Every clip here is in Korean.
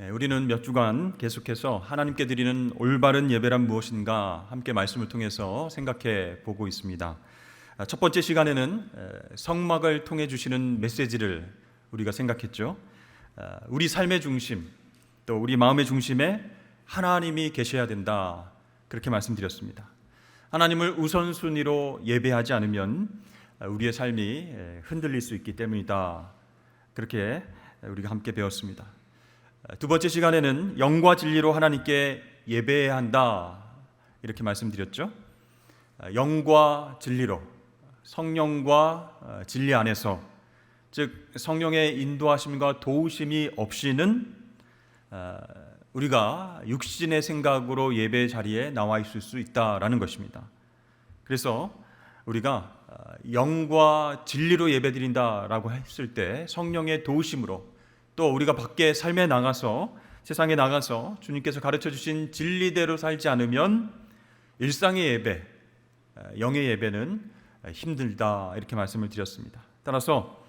우리는 몇 주간 계속해서 하나님께 드리는 올바른 예배란 무엇인가 함께 말씀을 통해서 생각해 보고 있습니다. 첫 번째 시간에는 성막을 통해 주시는 메시지를 우리가 생각했죠. 우리 삶의 중심, 또 우리 마음의 중심에 하나님이 계셔야 된다, 그렇게 말씀드렸습니다. 하나님을 우선순위로 예배하지 않으면 우리의 삶이 흔들릴 수 있기 때문이다, 그렇게 우리가 함께 배웠습니다. 두 번째 시간에는 영과 진리로 하나님께 예배해야 한다, 이렇게 말씀드렸죠. 영과 진리로, 성령과 진리 안에서, 즉 성령의 인도하심과 도우심이 없이는 우리가 육신의 생각으로 예배 자리에 나와 있을 수 있다라는 것입니다. 그래서 우리가 영과 진리로 예배드린다라고 했을 때 성령의 도우심으로, 또 우리가 밖에 삶에 나가서, 세상에 나가서 주님께서 가르쳐 주신 진리대로 살지 않으면 일상의 예배, 영의 예배는 힘들다, 이렇게 말씀을 드렸습니다. 따라서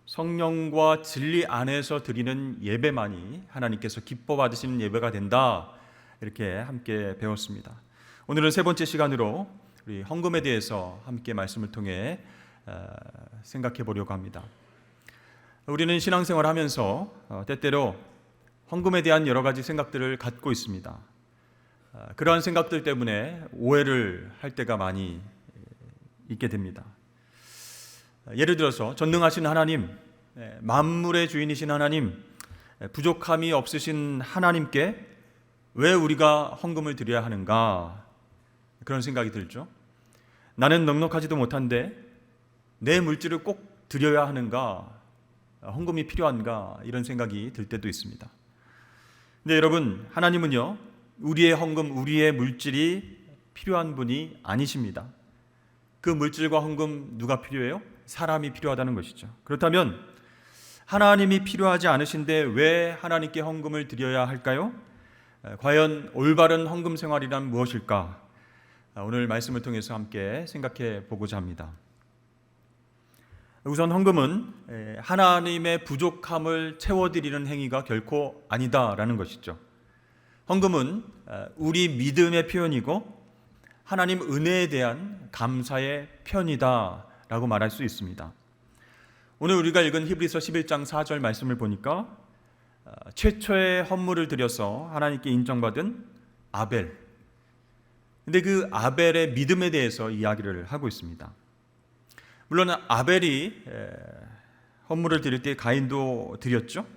성령과 진리 안에서 드리는 예배만이 하나님께서 기뻐 받으시는 예배가 된다, 이렇게 함께 배웠습니다. 오늘은 세 번째 시간으로 우리 헌금에 대해서 함께 말씀을 통해 생각해 보려고 합니다. 우리는 신앙생활을 하면서 때때로 헌금에 대한 여러 가지 생각들을 갖고 있습니다. 그러한 생각들 때문에 오해를 할 때가 많이 있게 됩니다. 예를 들어서 전능하신 하나님, 만물의 주인이신 하나님, 부족함이 없으신 하나님께 왜 우리가 헌금을 드려야 하는가, 그런 생각이 들죠. 나는 넉넉하지도 못한데 내 물질을 꼭 드려야 하는가, 헌금이 필요한가, 이런 생각이 들 때도 있습니다. 근데 여러분, 하나님은요, 우리의 헌금, 우리의 물질이 필요한 분이 아니십니다. 그 물질과 헌금 누가 필요해요? 사람이 필요하다는 것이죠. 그렇다면 하나님이 필요하지 않으신데 왜 하나님께 헌금을 드려야 할까요? 과연 올바른 헌금 생활이란 무엇일까? 오늘 말씀을 통해서 함께 생각해 보고자 합니다. 우선 헌금은 하나님의 부족함을 채워드리는 행위가 결코 아니다라는 것이죠. 헌금은 우리 믿음의 표현이고 하나님 은혜에 대한 감사의 표현이다라고 말할 수 있습니다. 오늘 우리가 읽은 히브리서 11장 4절 말씀을 보니까 최초의 헌물을 드려서 하나님께 인정받은 아벨, 근데 그 아벨의 믿음에 대해서 이야기를 하고 있습니다. 물론 아벨이 헌물을 드릴 때 가인도 드렸죠.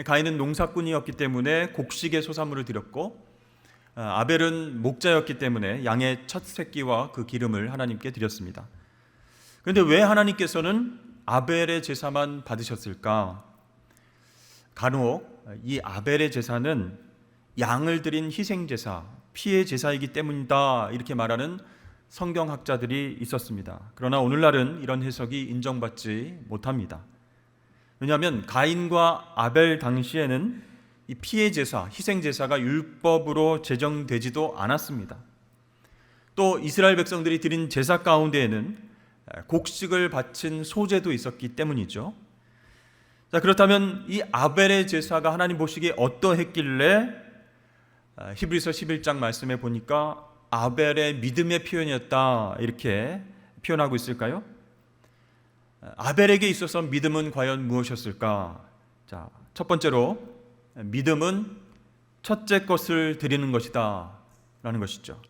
가인은 농사꾼이었기 때문에 곡식의 소산물을 드렸고, 아벨은 목자였기 때문에 양의 첫 새끼와 그 기름을 하나님께 드렸습니다. 그런데 왜 하나님께서는 아벨의 제사만 받으셨을까? 간혹 이 아벨의 제사는 양을 드린 희생제사, 피의 제사이기 때문이다, 이렇게 말하는 성경학자들이 있었습니다. 그러나 오늘날은 이런 해석이 인정받지 못합니다. 왜냐하면 가인과 아벨 당시에는 이 피의 제사, 희생 제사가 율법으로 제정되지도 않았습니다. 또 이스라엘 백성들이 드린 제사 가운데에는 곡식을 바친 소제도 있었기 때문이죠. 자, 그렇다면 이 아벨의 제사가 하나님 보시기에 어떠했길래 히브리서 11장 말씀에 보니까 아벨의 믿음의 표현이었다, 이렇게 표현하고 있을까요? 아벨에게 있어서 믿음은 과연 무엇이었을까? 자, 첫 번째로 믿음은 첫째 것을 드리는 것이다 라는 것이죠.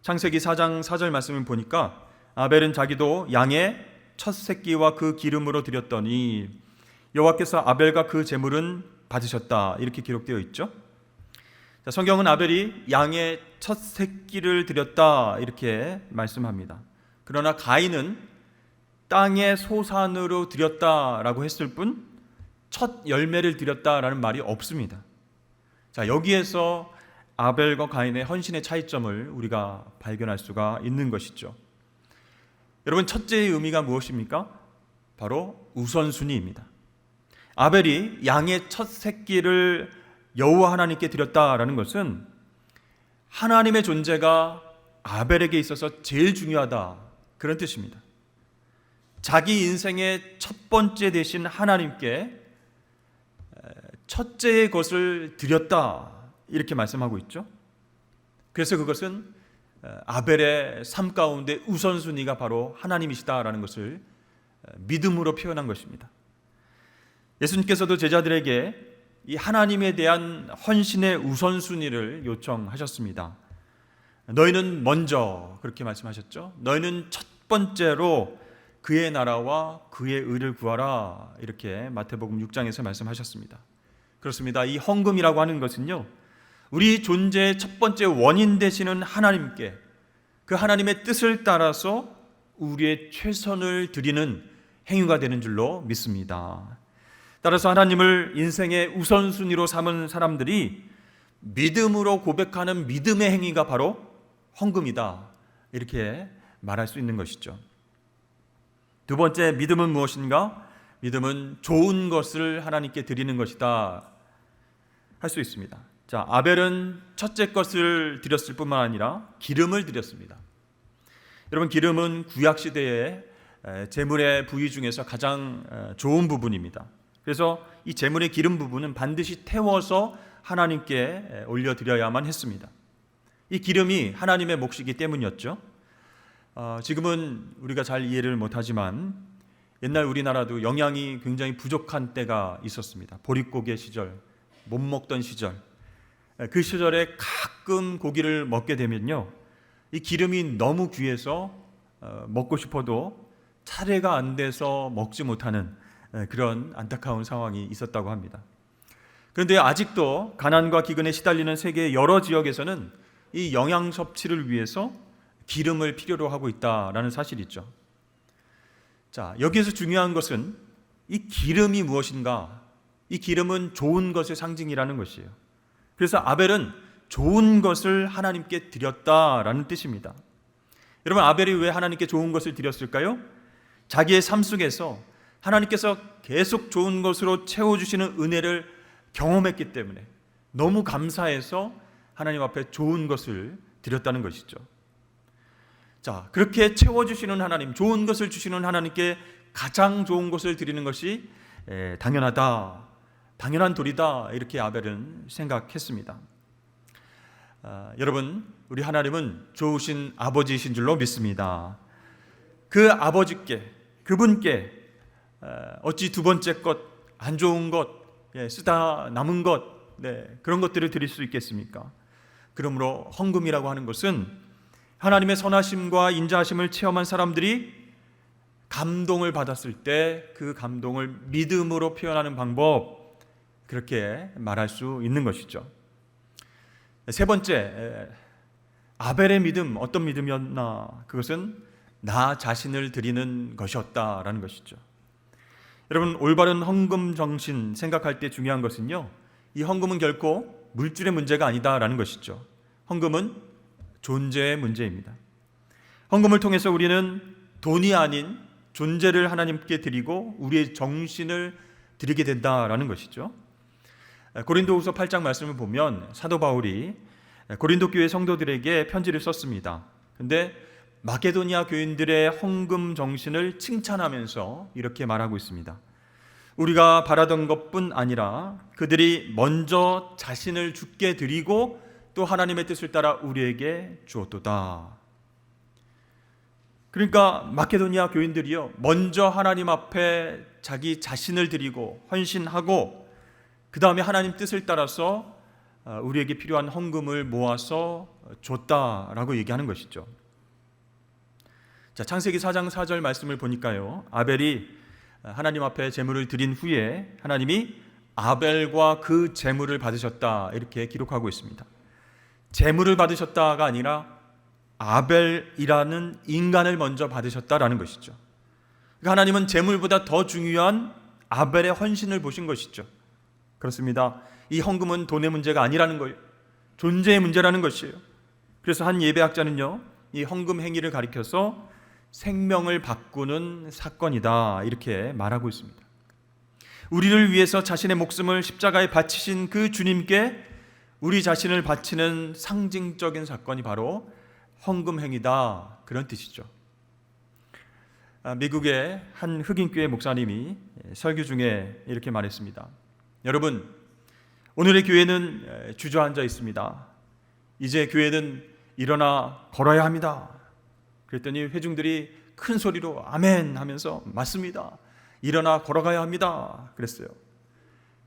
창세기 4장 4절 말씀을 보니까 아벨은 자기도 양의 첫 새끼와 그 기름으로 드렸더니 여호와께서 아벨과 그 제물은 받으셨다, 이렇게 기록되어 있죠. 자, 성경은 아벨이 양의 첫 새끼를 드렸다, 이렇게 말씀합니다. 그러나 가인은 땅의 소산으로 드렸다라고 했을 뿐 첫 열매를 드렸다라는 말이 없습니다. 자, 여기에서 아벨과 가인의 헌신의 차이점을 우리가 발견할 수가 있는 것이죠. 여러분, 첫째의 의미가 무엇입니까? 바로 우선순위입니다. 아벨이 양의 첫 새끼를 여호와 하나님께 드렸다라는 것은 하나님의 존재가 아벨에게 있어서 제일 중요하다, 그런 뜻입니다. 자기 인생의 첫 번째 되신 하나님께 첫째의 것을 드렸다 이렇게 말씀하고 있죠. 그래서 그것은 아벨의 삶 가운데 우선순위가 바로 하나님이시다라는 것을 믿음으로 표현한 것입니다. 예수님께서도 제자들에게 이 하나님에 대한 헌신의 우선순위를 요청하셨습니다. 너희는 먼저, 그렇게 말씀하셨죠. 너희는 첫 번째로 그의 나라와 그의 의를 구하라, 이렇게 마태복음 6장에서 말씀하셨습니다. 그렇습니다. 이 헌금이라고 하는 것은요, 우리 존재의 첫 번째 원인 되시는 하나님께, 그 하나님의 뜻을 따라서 우리의 최선을 드리는 행위가 되는 줄로 믿습니다. 따라서 하나님을 인생의 우선순위로 삼은 사람들이 믿음으로 고백하는 믿음의 행위가 바로 헌금이다, 이렇게 말할 수 있는 것이죠. 두 번째, 믿음은 무엇인가? 믿음은 좋은 것을 하나님께 드리는 것이다 할 수 있습니다. 자, 아벨은 첫째 것을 드렸을 뿐만 아니라 기름을 드렸습니다. 여러분, 기름은 구약 시대의 제물의 부위 중에서 가장 좋은 부분입니다. 그래서 이 제물의 기름 부분은 반드시 태워서 하나님께 올려드려야만 했습니다. 이 기름이 하나님의 몫이기 때문이었죠. 지금은 우리가 잘 이해를 못하지만 옛날 우리나라도 영양이 굉장히 부족한 때가 있었습니다. 보릿고개 시절, 못 먹던 시절, 그 시절에 가끔 고기를 먹게 되면요, 이 기름이 너무 귀해서 먹고 싶어도 차례가 안 돼서 먹지 못하는 그런 안타까운 상황이 있었다고 합니다. 그런데 아직도 가난과 기근에 시달리는 세계의 여러 지역에서는 이 영양 섭취를 위해서 기름을 필요로 하고 있다라는 사실이 있죠. 자, 여기에서 중요한 것은 이 기름이 무엇인가? 이 기름은 좋은 것의 상징이라는 것이에요. 그래서 아벨은 좋은 것을 하나님께 드렸다라는 뜻입니다. 여러분, 아벨이 왜 하나님께 좋은 것을 드렸을까요? 자기의 삶 속에서 하나님께서 계속 좋은 것으로 채워주시는 은혜를 경험했기 때문에 너무 감사해서 하나님 앞에 좋은 것을 드렸다는 것이죠. 자, 그렇게 채워주시는 하나님, 좋은 것을 주시는 하나님께 가장 좋은 것을 드리는 것이 당연하다, 당연한 도리다, 이렇게 아벨은 생각했습니다. 여러분, 우리 하나님은 좋으신 아버지이신 줄로 믿습니다. 그 아버지께, 그분께 어찌 두 번째 것, 안 좋은 것, 쓰다 남은 것, 그런 것들을 드릴 수 있겠습니까? 그러므로 헌금이라고 하는 것은 하나님의 선하심과 인자하심을 체험한 사람들이 감동을 받았을 때 그 감동을 믿음으로 표현하는 방법, 그렇게 말할 수 있는 것이죠. 세 번째, 아벨의 믿음, 어떤 믿음이었나? 그것은 나 자신을 드리는 것이었다라는 것이죠. 여러분, 올바른 헌금 정신 생각할 때 중요한 것은요, 이 헌금은 결코 물질의 문제가 아니다라는 것이죠. 헌금은 존재의 문제입니다. 헌금을 통해서 우리는 돈이 아닌 존재를 하나님께 드리고 우리의 정신을 드리게 된다라는 것이죠. 고린도후서 8장 말씀을 보면 사도 바울이 고린도 교회 성도들에게 편지를 썼습니다. 근데 마게도니아 교인들의 헌금 정신을 칭찬하면서 이렇게 말하고 있습니다. 우리가 바라던 것뿐 아니라 그들이 먼저 자신을 주께 드리고 또 하나님의 뜻을 따라 우리에게 주었도다. 그러니까 마케도니아 교인들이요, 먼저 하나님 앞에 자기 자신을 드리고 헌신하고 그 다음에 하나님 뜻을 따라서 우리에게 필요한 헌금을 모아서 줬다라고 얘기하는 것이죠. 자, 창세기 4장 4절 말씀을 보니까요, 아벨이 하나님 앞에 제물을 드린 후에 하나님이 아벨과 그 제물을 받으셨다, 이렇게 기록하고 있습니다. 제물을 받으셨다가 아니라 아벨이라는 인간을 먼저 받으셨다라는 것이죠. 그러니까 하나님은 제물보다 더 중요한 아벨의 헌신을 보신 것이죠. 그렇습니다. 이 헌금은 돈의 문제가 아니라는 거예요. 존재의 문제라는 것이에요. 그래서 한 예배학자는요, 이 헌금 행위를 가리켜서 생명을 바꾸는 사건이다, 이렇게 말하고 있습니다. 우리를 위해서 자신의 목숨을 십자가에 바치신 그 주님께 우리 자신을 바치는 상징적인 사건이 바로 헌금 행위다, 그런 뜻이죠. 미국의 한 흑인교회 목사님이 설교 중에 이렇게 말했습니다. 여러분, 오늘의 교회는 주저앉아 있습니다. 이제 교회는 일어나 걸어야 합니다. 그랬더니 회중들이 큰 소리로 아멘 하면서 맞습니다. 일어나 걸어가야 합니다. 그랬어요.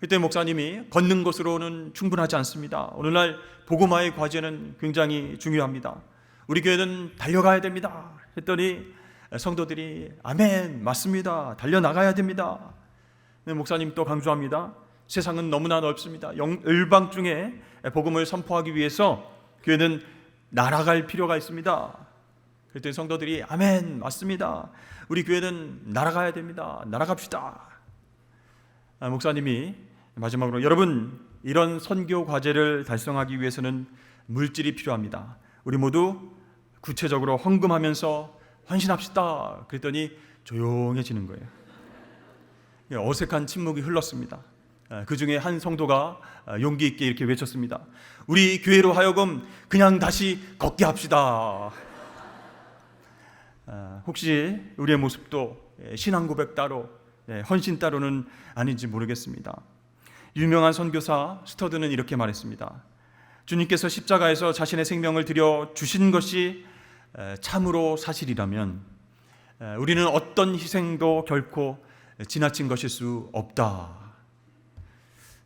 그때 목사님이 걷는 것으로는 충분하지 않습니다. 오늘날 복음화의 과제는 굉장히 중요합니다. 우리 교회는 달려가야 됩니다. 했더니 성도들이 아멘 맞습니다. 달려나가야 됩니다. 목사님 또 강조합니다. 세상은 너무나 넓습니다. 열방중에 복음을 선포하기 위해서 교회는 날아갈 필요가 있습니다. 그랬더니 성도들이 아멘 맞습니다. 우리 교회는 날아가야 됩니다. 날아갑시다. 목사님이 마지막으로 여러분 이런 선교 과제를 달성하기 위해서는 물질이 필요합니다. 우리 모두 구체적으로 헌금하면서 헌신합시다. 그랬더니 조용해지는 거예요. 어색한 침묵이 흘렀습니다. 그 중에 한 성도가 용기 있게 이렇게 외쳤습니다. 우리 교회로 하여금 그냥 다시 걷게 합시다. 혹시 우리의 모습도 신앙 고백 따로 헌신 따로는 아닌지 모르겠습니다. 유명한 선교사 스터드는 이렇게 말했습니다. 주님께서 십자가에서 자신의 생명을 들여 주신 것이 참으로 사실이라면 우리는 어떤 희생도 결코 지나친 것일 수 없다.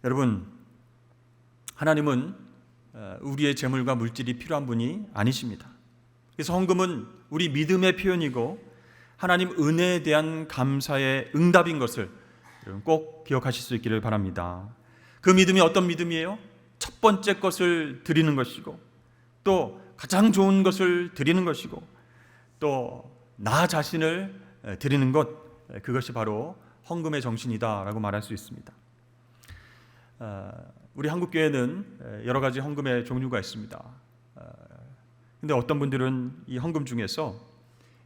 여러분, 하나님은 우리의 재물과 물질이 필요한 분이 아니십니다. 그래서 헌금은 우리 믿음의 표현이고 하나님 은혜에 대한 감사의 응답인 것을 꼭 기억하실 수 있기를 바랍니다. 그 믿음이 어떤 믿음이에요? 첫 번째 것을 드리는 것이고 또 가장 좋은 것을 드리는 것이고 또 나 자신을 드리는 것, 그것이 바로 헌금의 정신이다라고 말할 수 있습니다. 우리 한국교회는 여러 가지 헌금의 종류가 있습니다. 근데 어떤 분들은 이 헌금 중에서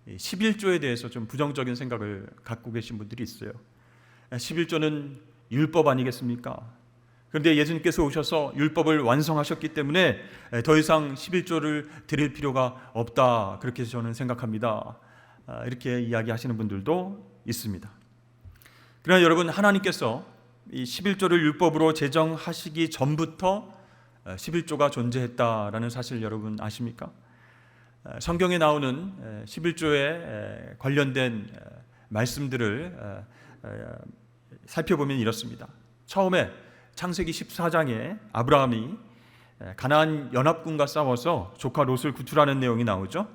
11조에 대해서 좀 부정적인 생각을 갖고 계신 분들이 있어요. 11조는 율법 아니겠습니까? 그런데 예수님께서 오셔서 율법을 완성하셨기 때문에 더 이상 11조를 드릴 필요가 없다, 그렇게 저는 생각합니다. 이렇게 이야기하시는 분들도 있습니다. 그러나 여러분, 하나님께서 이 11조를 율법으로 제정하시기 전부터 11조가 존재했다라는 사실 여러분 아십니까? 성경에 나오는 11조에 관련된 말씀들을 살펴보면 이렇습니다. 처음에 창세기 14장에 아브라함이 가나안 연합군과 싸워서 조카 롯을 구출하는 내용이 나오죠.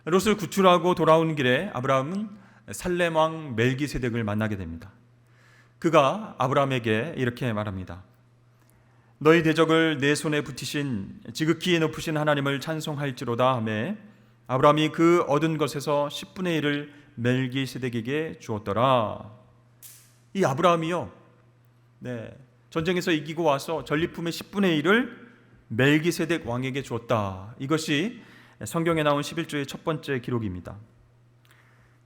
롯을 구출하고 돌아오는 길에 아브라함은 살렘 왕 멜기세덱을 만나게 됩니다. 그가 아브라함에게 이렇게 말합니다. 너희 대적을 내 손에 붙이신 지극히 높으신 하나님을 찬송할지로다 하매 아브라함이 그 얻은 것에서 10분의 1을 멜기세덱에게 주었더라. 이 아브라함이요, 전쟁에서 이기고 와서 전리품의 10분의 1을 멜기세덱 왕에게 주었다. 이것이 성경에 나온 11조의 첫 번째 기록입니다.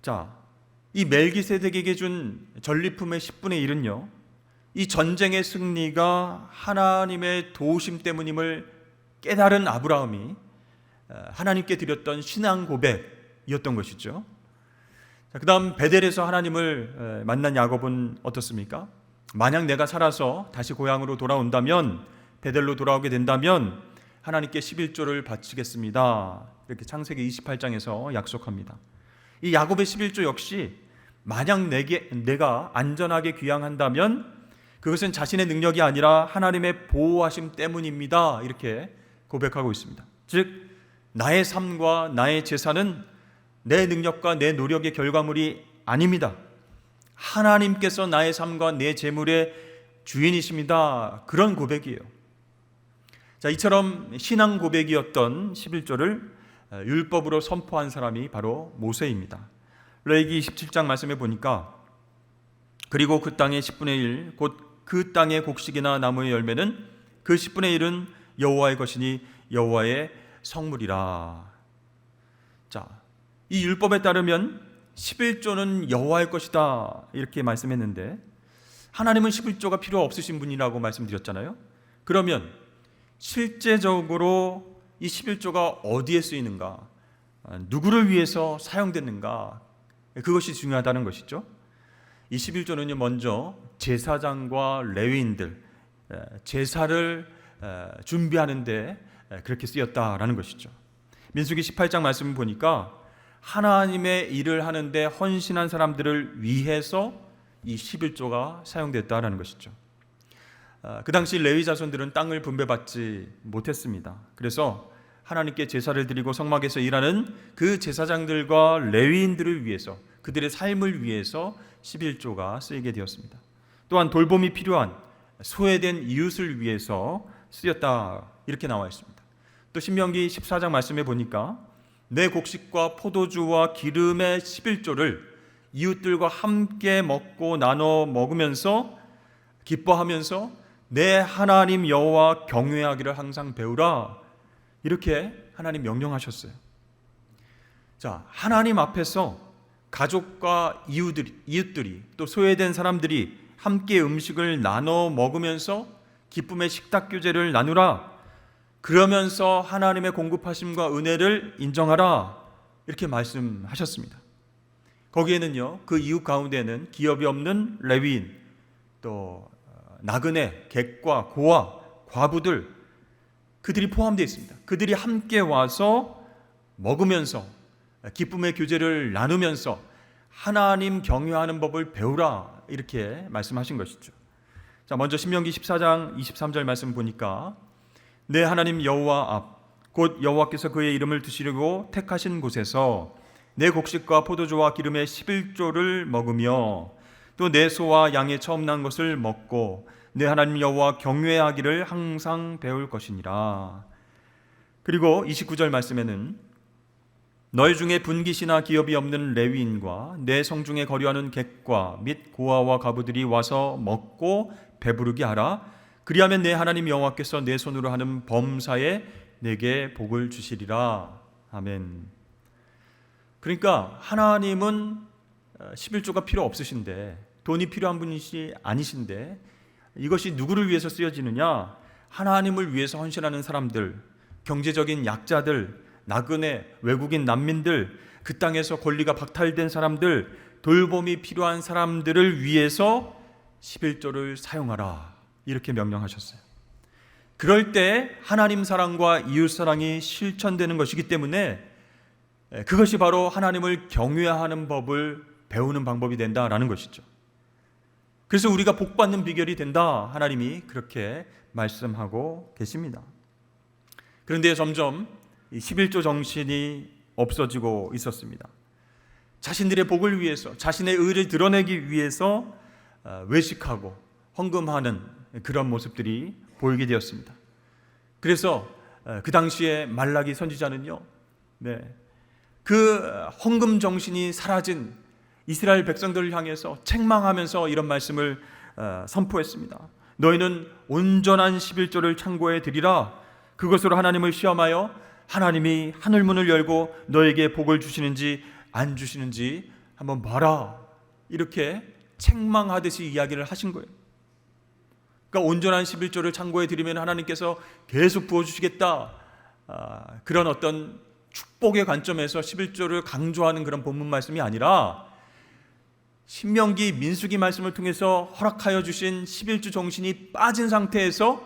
자, 이 멜기세덱에게 준 전리품의 10분의 1은요, 이 전쟁의 승리가 하나님의 도우심 때문임을 깨달은 아브라함이 하나님께 드렸던 신앙 고백이었던 것이죠. 그 다음 베델에서 하나님을 만난 야곱은 어떻습니까? 만약 내가 살아서 다시 고향으로 돌아온다면, 베델로 돌아오게 된다면 하나님께 11조를 바치겠습니다. 이렇게 창세기 28장에서 약속합니다. 이 야곱의 11조 역시 만약 내가 안전하게 귀향한다면 그것은 자신의 능력이 아니라 하나님의 보호하심 때문입니다. 이렇게 고백하고 있습니다. 즉, 나의 삶과 나의 재산은 내 능력과 내 노력의 결과물이 아닙니다. 하나님께서 나의 삶과 내 재물의 주인이십니다. 그런 고백이에요. 자, 이처럼 신앙 고백이었던 11조를 율법으로 선포한 사람이 바로 모세입니다. 레위기 27장 말씀에 보니까 그리고 그 땅의 10분의 1 곧 그 땅의 곡식이나 나무의 열매는 그 10분의 1은 여호와의 것이니 여호와의 성물이라. 자, 이 율법에 따르면 11조는 여호와의 것이다 이렇게 말씀했는데 하나님은 11조가 필요 없으신 분이라고 말씀드렸잖아요. 그러면 실제적으로 이 11조가 어디에 쓰이는가, 누구를 위해서 사용됐는가, 그것이 중요하다는 것이죠. 이 11조는요, 먼저 제사장과 레위인들, 제사를 준비하는데 그렇게 쓰였다라는 것이죠. 민수기 18장 말씀을 보니까 하나님의 일을 하는데 헌신한 사람들을 위해서 이 11조가 사용됐다라는 것이죠. 그 당시 레위 자손들은 땅을 분배받지 못했습니다. 그래서 하나님께 제사를 드리고 성막에서 일하는 그 제사장들과 레위인들을 위해서, 그들의 삶을 위해서 11조가 쓰이게 되었습니다. 또한 돌봄이 필요한 소외된 이웃을 위해서 쓰였다, 이렇게 나와 있습니다. 또 신명기 14장 말씀에 보니까 내 곡식과 포도주와 기름의 11조를 이웃들과 함께 먹고 나눠 먹으면서 기뻐하면서 내 하나님 여호와 경외하기를 항상 배우라, 이렇게 하나님 명령하셨어요. 자, 하나님 앞에서 가족과 이웃들이 또 소외된 사람들이 함께 음식을 나눠 먹으면서 기쁨의 식탁 교제를 나누라, 그러면서 하나님의 공급하심과 은혜를 인정하라, 이렇게 말씀하셨습니다. 거기에는요, 그 이웃 가운데는 기업이 없는 레위인, 또 나그네, 객과 고아, 과부들, 그들이 포함되어 있습니다. 그들이 함께 와서 먹으면서 기쁨의 교제를 나누면서 하나님 경외하는 법을 배우라, 이렇게 말씀하신 것이죠. 자, 먼저 신명기 14장 23절 말씀 보니까 내 하나님 여호와 앞, 곧 여호와께서 그의 이름을 두시려고 택하신 곳에서 내 곡식과 포도주와 기름의 11조를 먹으며 또 내 소와 양의 처음 난 것을 먹고 내 하나님 여호와 경외하기를 항상 배울 것이니라. 그리고 29절 말씀에는 너희 중에 분깃이나 기업이 없는 레위인과 내 성중에 거류하는 객과 및 고아와 가부들이 와서 먹고 배부르게 하라. 그리하면 내 하나님 여호와께서 내 손으로 하는 범사에 내게 복을 주시리라. 아멘. 그러니까 하나님은 11조가 필요 없으신데, 돈이 필요한 분이 아니신데 이것이 누구를 위해서 쓰여지느냐? 하나님을 위해서 헌신하는 사람들, 경제적인 약자들, 나그네, 외국인 난민들, 그 땅에서 권리가 박탈된 사람들, 돌봄이 필요한 사람들을 위해서 11조를 사용하라, 이렇게 명령하셨어요. 그럴 때 하나님 사랑과 이웃 사랑이 실천되는 것이기 때문에 그것이 바로 하나님을 경외하는 법을 배우는 방법이 된다라는 것이죠. 그래서 우리가 복받는 비결이 된다, 하나님이 그렇게 말씀하고 계십니다. 그런데 점점 이 11조 정신이 없어지고 있었습니다. 자신들의 복을 위해서, 자신의 의를 드러내기 위해서 외식하고 헌금하는 그런 모습들이 보이게 되었습니다. 그래서 그 당시에 말라기 선지자는요, 그 헌금 정신이 사라진 이스라엘 백성들을 향해서 책망하면서 이런 말씀을 선포했습니다. 너희는 온전한 11조를 창고에 드리라. 그것으로 하나님을 시험하여 하나님이 하늘문을 열고 너에게 복을 주시는지 안 주시는지 한번 봐라, 이렇게 책망하듯이 이야기를 하신 거예요. 그러니까 온전한 11조를 창고에 드리면 하나님께서 계속 부어주시겠다, 그런 어떤 축복의 관점에서 11조를 강조하는 그런 본문 말씀이 아니라 신명기, 민수기 말씀을 통해서 허락하여 주신 11조 정신이 빠진 상태에서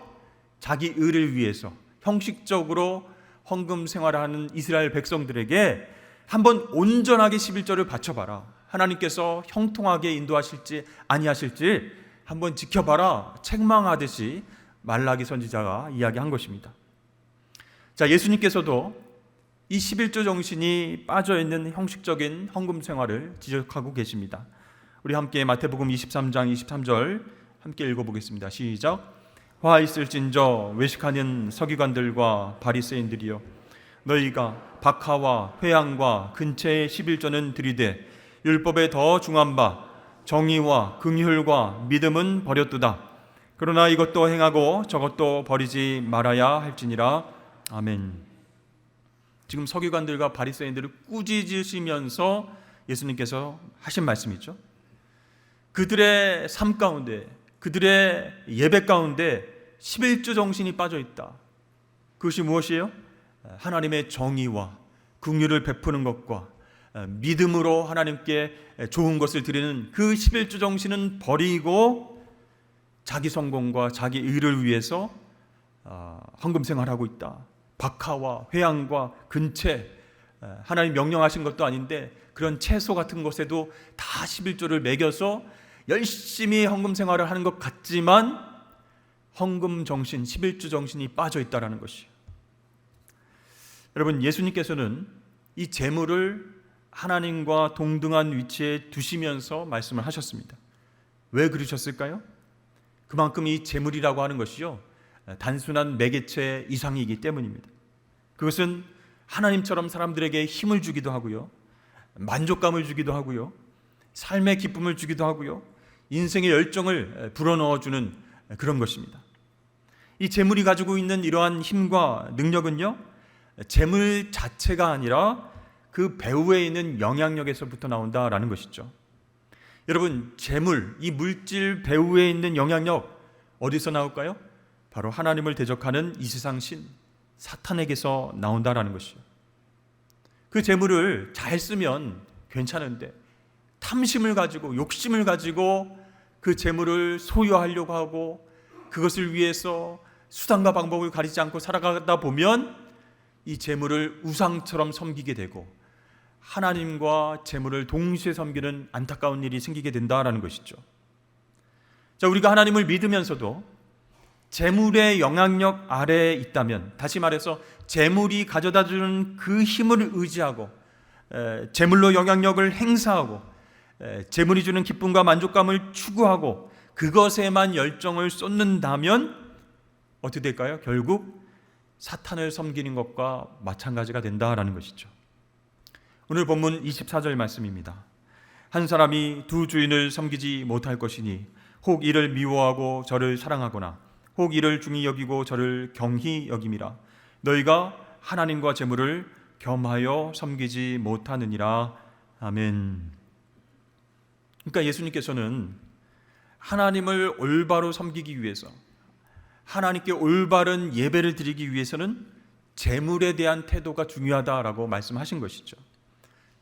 자기 의를 위해서 형식적으로 헌금 생활하는 이스라엘 백성들에게 한번 온전하게 11조를 바쳐봐라, 하나님께서 형통하게 인도하실지 아니하실지 한번 지켜봐라, 책망하듯이 말라기 선지자가 이야기한 것입니다. 자, 예수님께서도 이 11조 정신이 빠져있는 형식적인 헌금 생활을 지적하고 계십니다. 우리 함께 마태복음 23장 23절 함께 읽어보겠습니다. 시작. 화 있을진저 외식하는 서기관들과 바리새인들이여, 너희가 박하와 회향과 근체의 11조는 들이되 율법에 더 중한 바 정의와 긍휼과 믿음은 버렸도다. 그러나 이것도 행하고 저것도 버리지 말아야 할지니라. 아멘. 지금 서기관들과 바리새인들을 꾸짖으시면서 예수님께서 하신 말씀이죠. 그들의 삶 가운데, 그들의 예배 가운데 11조 정신이 빠져 있다. 그것이 무엇이에요? 하나님의 정의와 긍휼을 베푸는 것과 믿음으로 하나님께 좋은 것을 드리는 그 11조 정신은 버리고 자기 성공과 자기 의를 위해서 헌금 생활하고 있다. 박하와 회양과 근채, 하나님 명령하신 것도 아닌데 그런 채소 같은 것에도 다 11조를 매겨서 열심히 헌금 생활을 하는 것 같지만 헌금 정신, 11조 정신이 빠져 있다는 것이에요. 여러분, 예수님께서는 이 재물을 하나님과 동등한 위치에 두시면서 말씀을 하셨습니다. 왜 그러셨을까요? 그만큼 이 재물이라고 하는 것이요, 단순한 매개체 이상이기 때문입니다. 그것은 하나님처럼 사람들에게 힘을 주기도 하고요, 만족감을 주기도 하고요, 삶의 기쁨을 주기도 하고요, 인생의 열정을 불어넣어주는 그런 것입니다. 이 재물이 가지고 있는 이러한 힘과 능력은요, 재물 자체가 아니라 그 배후에 있는 영향력에서부터 나온다라는 것이죠. 여러분, 재물, 이 물질 배후에 있는 영향력 어디서 나올까요? 바로 하나님을 대적하는 이 세상 신 사탄에게서 나온다라는 것이요. 그 재물을 잘 쓰면 괜찮은데 탐심을 가지고, 욕심을 가지고 그 재물을 소유하려고 하고 그것을 위해서 수단과 방법을 가리지 않고 살아가다 보면 이 재물을 우상처럼 섬기게 되고 하나님과 재물을 동시에 섬기는 안타까운 일이 생기게 된다라는 것이죠. 자, 우리가 하나님을 믿으면서도 재물의 영향력 아래에 있다면, 다시 말해서 재물이 가져다주는 그 힘을 의지하고 재물로 영향력을 행사하고 재물이 주는 기쁨과 만족감을 추구하고 그것에만 열정을 쏟는다면 어떻게 될까요? 결국 사탄을 섬기는 것과 마찬가지가 된다라는 것이죠. 오늘 본문 24절 말씀입니다. 한 사람이 두 주인을 섬기지 못할 것이니 혹 이를 미워하고 저를 사랑하거나 혹 이를 중히 여기고 저를 경히 여김이라. 너희가 하나님과 재물을 겸하여 섬기지 못하느니라. 아멘. 그러니까 예수님께서는 하나님을 올바로 섬기기 위해서, 하나님께 올바른 예배를 드리기 위해서는 재물에 대한 태도가 중요하다라고 말씀하신 것이죠.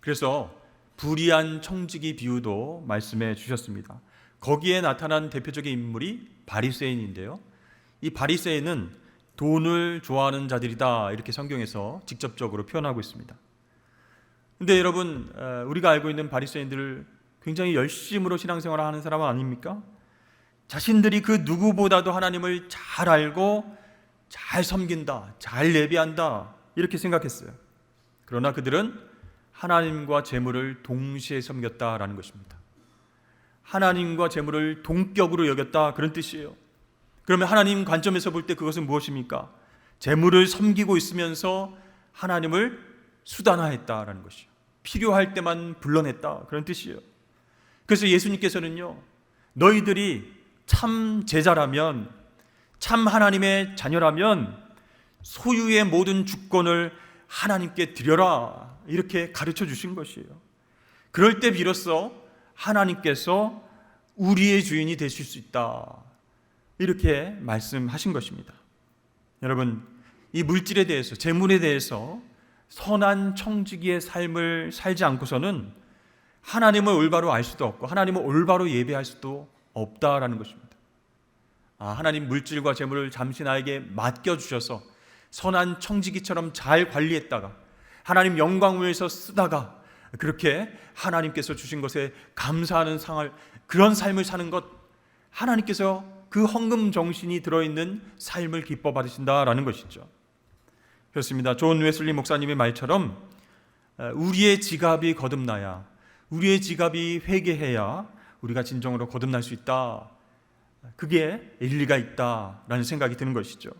그래서 불의한 청지기 비유도 말씀해 주셨습니다. 거기에 나타난 대표적인 인물이 바리새인인데요, 이 바리새인은 돈을 좋아하는 자들이다, 이렇게 성경에서 직접적으로 표현하고 있습니다. 근데 여러분, 우리가 알고 있는 바리새인들을 굉장히 열심으로 신앙생활을 하는 사람 아닙니까? 자신들이 그 누구보다도 하나님을 잘 알고 잘 섬긴다, 잘 예배한다, 이렇게 생각했어요. 그러나 그들은 하나님과 재물을 동시에 섬겼다라는 것입니다. 하나님과 재물을 동격으로 여겼다, 그런 뜻이에요. 그러면 하나님 관점에서 볼 때 그것은 무엇입니까? 재물을 섬기고 있으면서 하나님을 수단화했다라는 것이요, 필요할 때만 불러냈다, 그런 뜻이에요. 그래서 예수님께서는요, 너희들이 참 제자라면, 참 하나님의 자녀라면 소유의 모든 주권을 하나님께 드려라, 이렇게 가르쳐 주신 것이에요. 그럴 때 비로소 하나님께서 우리의 주인이 되실 수 있다, 이렇게 말씀하신 것입니다. 여러분, 이 물질에 대해서, 재물에 대해서 선한 청지기의 삶을 살지 않고서는 하나님을 올바로 알 수도 없고 하나님을 올바로 예배할 수도 없다라는 것입니다. 하나님 물질과 재물을 잠시 나에게 맡겨주셔서 선한 청지기처럼 잘 관리했다가 하나님 영광을 위해서 쓰다가 그렇게 하나님께서 주신 것에 감사하는 그런 삶을 사는 것, 하나님께서 그 헌금 정신이 들어있는 삶을 기뻐 받으신다라는 것이죠. 그렇습니다. 존 웨슬리 목사님의 말처럼 우리의 지갑이 거듭나야, 우리의 지갑이 회개해야 우리가 진정으로 거듭날 수 있다, 그게 일리가 있다라는 생각이 드는 것이죠.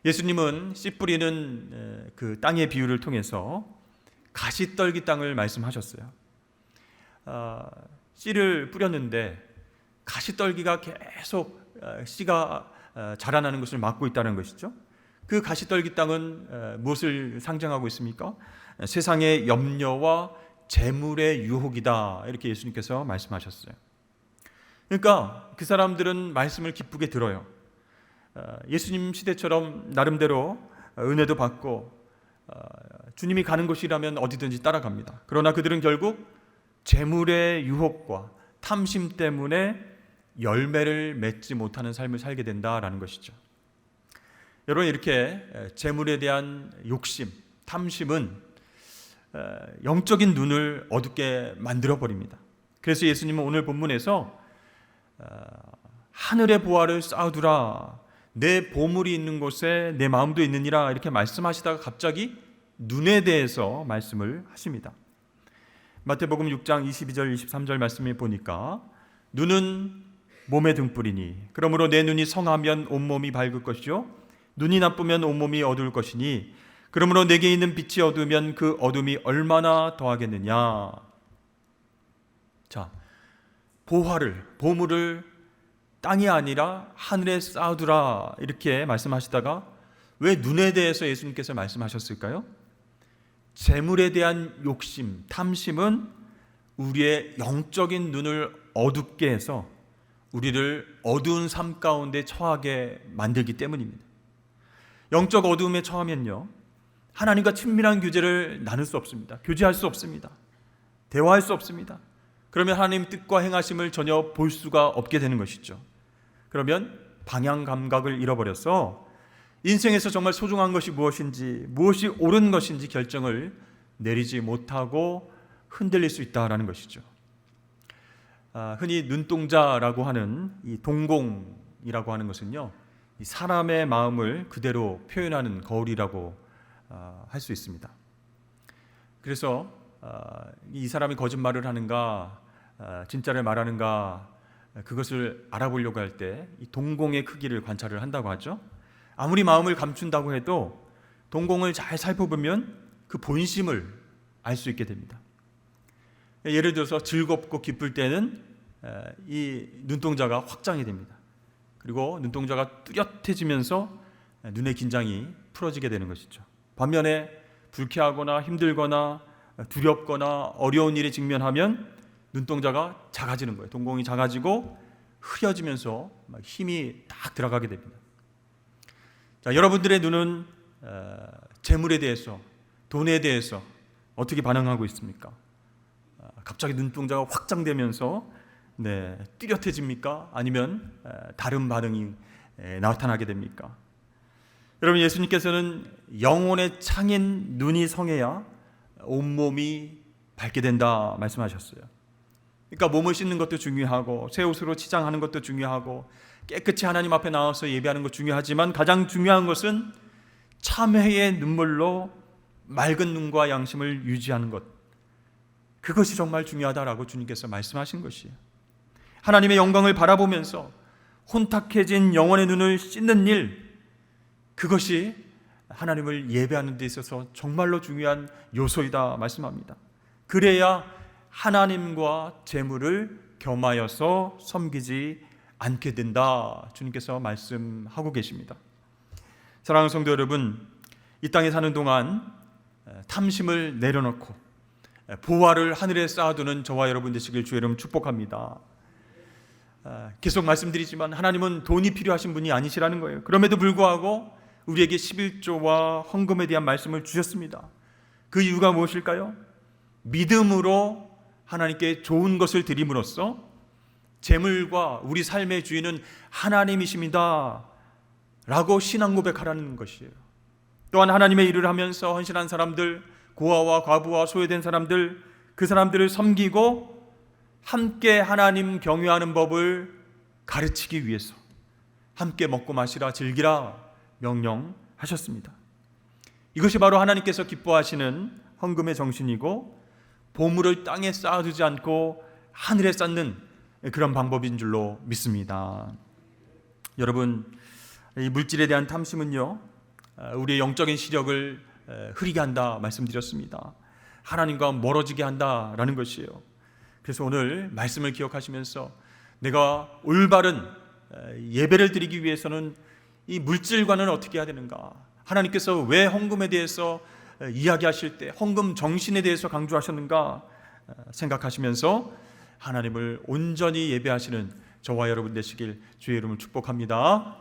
예수님은 씨 뿌리는 그 땅의 비유를 통해서 가시떨기 땅을 말씀하셨어요. 씨를 뿌렸는데 가시떨기가 계속 씨가 자라나는 것을 막고 있다는 것이죠. 그 가시떨기 땅은 무엇을 상징하고 있습니까? 세상의 염려와 재물의 유혹이다, 이렇게 예수님께서 말씀하셨어요. 그러니까 그 사람들은 말씀을 기쁘게 들어요. 예수님 시대처럼 나름대로 은혜도 받고 주님이 가는 곳이라면 어디든지 따라갑니다. 그러나 그들은 결국 재물의 유혹과 탐심 때문에 열매를 맺지 못하는 삶을 살게 된다라는 것이죠. 여러분, 이렇게 재물에 대한 욕심, 탐심은 영적인 눈을 어둡게 만들어 버립니다. 그래서 예수님은 오늘 본문에서 하늘의 보화를 쌓아두라, 내 보물이 있는 곳에 내 마음도 있느니라, 이렇게 말씀하시다가 갑자기 눈에 대해서 말씀을 하십니다. 마태복음 6장 22절 23절 말씀에 보니까 눈은 몸의 등불이니 그러므로 내 눈이 성하면 온몸이 밝을 것이요 눈이 나쁘면 온몸이 어두울 것이니 그러므로 내게 있는 빛이 어두우면 그 어둠이 얼마나 더하겠느냐. 자, 보물을 땅이 아니라 하늘에 쌓아두라, 이렇게 말씀하시다가 왜 눈에 대해서 예수님께서 말씀하셨을까요? 재물에 대한 욕심, 탐심은 우리의 영적인 눈을 어둡게 해서 우리를 어두운 삶 가운데 처하게 만들기 때문입니다. 영적 어두움에 처하면요, 하나님과 친밀한 교제를 나눌 수 없습니다. 교제할 수 없습니다. 대화할 수 없습니다. 그러면 하나님 뜻과 행하심을 전혀 볼 수가 없게 되는 것이죠. 그러면 방향 감각을 잃어버려서 인생에서 정말 소중한 것이 무엇인지, 무엇이 옳은 것인지 결정을 내리지 못하고 흔들릴 수 있다는 것이죠. 흔히 눈동자라고 하는 이 동공이라고 하는 것은요, 이 사람의 마음을 그대로 표현하는 거울이라고 할 수 있습니다. 그래서 이 사람이 거짓말을 하는가 진짜를 말하는가, 그것을 알아보려고 할 때 이 동공의 크기를 관찰을 한다고 하죠. 아무리 마음을 감춘다고 해도 동공을 잘 살펴보면 그 본심을 알 수 있게 됩니다. 예를 들어서 즐겁고 기쁠 때는 이 눈동자가 확장이 됩니다. 그리고 눈동자가 뚜렷해지면서 눈의 긴장이 풀어지게 되는 것이죠. 반면에 불쾌하거나 힘들거나 두렵거나 어려운 일에 직면하면 눈동자가 작아지는 거예요. 동공이 작아지고 흐려지면서 힘이 딱 들어가게 됩니다. 자, 여러분들의 눈은 재물에 대해서, 돈에 대해서 어떻게 반응하고 있습니까? 갑자기 눈동자가 확장되면서 뚜렷해집니까? 아니면 다른 반응이 나타나게 됩니까? 여러분, 예수님께서는 영혼의 창인 눈이 성해야 온몸이 밝게 된다 말씀하셨어요. 그러니까 몸을 씻는 것도 중요하고 새 옷으로 치장하는 것도 중요하고 깨끗이 하나님 앞에 나와서 예배하는 것 중요하지만 가장 중요한 것은 참회의 눈물로 맑은 눈과 양심을 유지하는 것, 그것이 정말 중요하다라고 주님께서 말씀하신 것이에요. 하나님의 영광을 바라보면서 혼탁해진 영혼의 눈을 씻는 일, 그것이 하나님을 예배하는 데 있어서 정말로 중요한 요소이다 말씀합니다. 그래야 하나님과 재물을 겸하여서 섬기지 않게 된다, 주님께서 말씀하고 계십니다. 사랑하는 성도 여러분, 이 땅에 사는 동안 탐심을 내려놓고 보화를 하늘에 쌓아두는 저와 여러분 되시길 주의 이름 축복합니다. 계속 말씀드리지만 하나님은 돈이 필요하신 분이 아니시라는 거예요. 그럼에도 불구하고 우리에게 11조와 헌금에 대한 말씀을 주셨습니다. 그 이유가 무엇일까요? 믿음으로 하나님께 좋은 것을 드림으로써 재물과 우리 삶의 주인은 하나님이십니다 라고 신앙 고백하라는 것이에요. 또한 하나님의 일을 하면서 헌신한 사람들, 고아와 과부와 소외된 사람들, 그 사람들을 섬기고 함께 하나님 경외하는 법을 가르치기 위해서 함께 먹고 마시라 즐기라 명령하셨습니다. 이것이 바로 하나님께서 기뻐하시는 헌금의 정신이고 보물을 땅에 쌓아두지 않고 하늘에 쌓는 그런 방법인 줄로 믿습니다. 여러분, 이 물질에 대한 탐심은요, 우리의 영적인 시력을 흐리게 한다 말씀드렸습니다. 하나님과 멀어지게 한다라는 것이에요. 그래서 오늘 말씀을 기억하시면서 내가 올바른 예배를 드리기 위해서는 이 물질과는 어떻게 해야 되는가, 하나님께서 왜 헌금에 대해서 이야기하실 때 헌금 정신에 대해서 강조하셨는가 생각하시면서 하나님을 온전히 예배하시는 저와 여러분 되시길 주의 이름을 축복합니다.